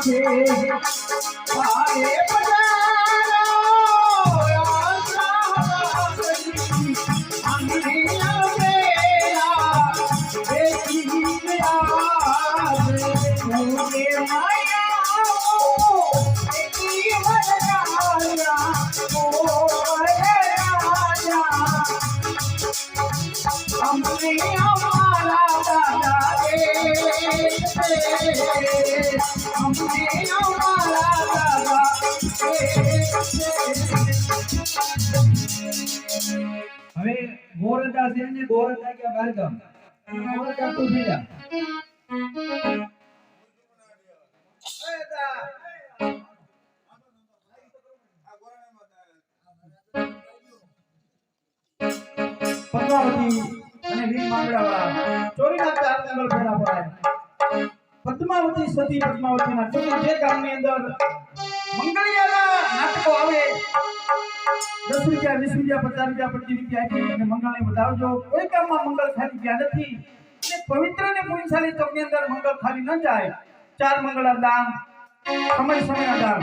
છે ભારે પધારો हमने हमारा दादा हमने हमारा दादा હવે ગોરતા છે ને ગોરતા કે બારગામ ગોરતા તો ભીલા પદ્માવતી અને વીર માંગડાવાળા ચોરીના ચાર મંગળ ભેળા પડાય પદ્માવતી સતી પદ્માવતીના ચોરી જે ગામની અંદર મંગળિયાના નાટકો આવે 10 રૂપિયા 20 રૂપિયા 50 રૂપિયા 25 રૂપિયા અને મંગળને વધાવજો કોઈ ગામમાં મંગળ ખાલી ગયા નથી અને પવિત્ર ને પુણ્યશાળી ચોકની અંદર મંગળ ખાલી ન જાય ચાર મંગળના દાન સમય સમયના દાન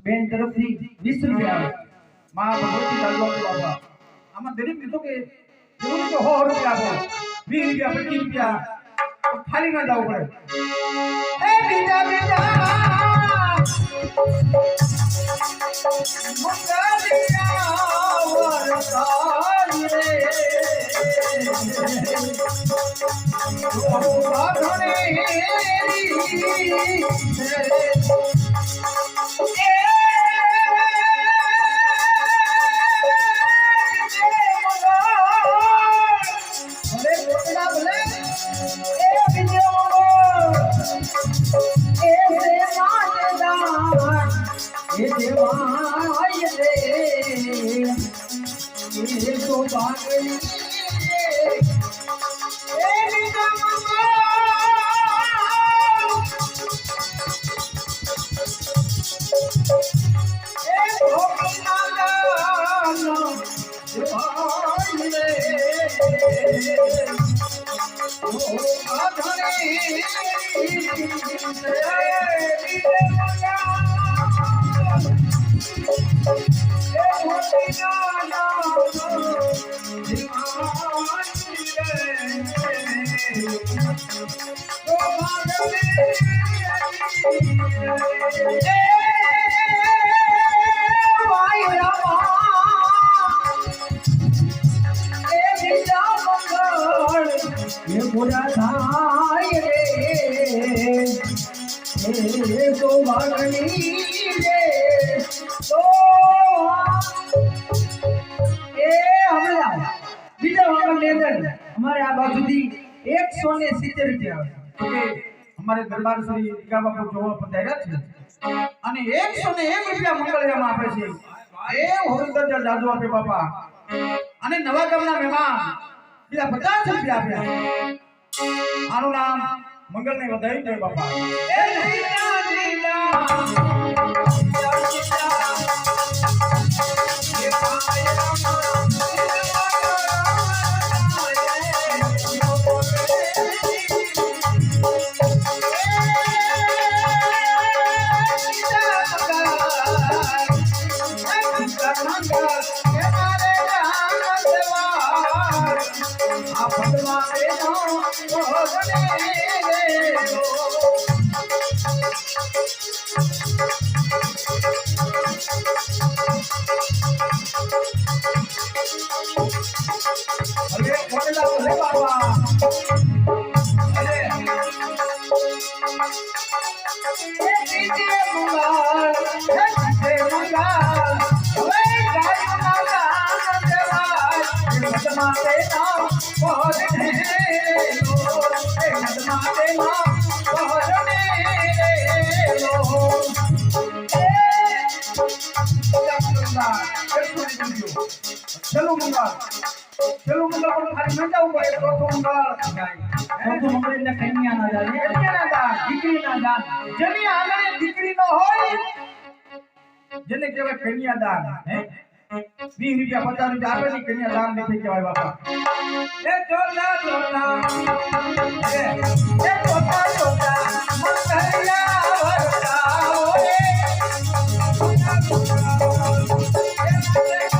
બેન તરફથી 20 રૂપિયા આવે માં ભગવતી ચાલવા બાબા આમાં દરેક કીધું કે જરૂર તો 100 રૂપિયા આપો 20 રૂપિયા 25 રૂપિયા ખાલી ના જવું પડે એ બીજા બીજા हमारे आ बाजू 170 रुपया हमारे दरबार श्री टीका बापू जोवा पधार्या छे અને 101 રૂપિયા મંગળિયામાં આપે છે એ હોરદર જાદુ આપે બાપા અને નવા ગામના મહેમાન બીજા 50 રૂપિયા આપ્યા આનું નામ મંગળને વધાઈ દે બાપા એ લીલા લીલા भगवान પેલું મંગળ પણ ખાલી ન જવું પડે ચોથું મંગળ ચોથું મંગળ એટલે કન્યાના દાન કન્યાના દાન દીકરીના દાન જેની આંગણે દીકરી ન હોય જેને કહેવાય કન્યાદાન હે 20 રૂપિયા 50 રૂપિયા આપે ને કન્યાદાન નથી કહેવાય બાપા એ જોતા જોતા એ જોતા જોતા મંગળિયા વરસાવો રે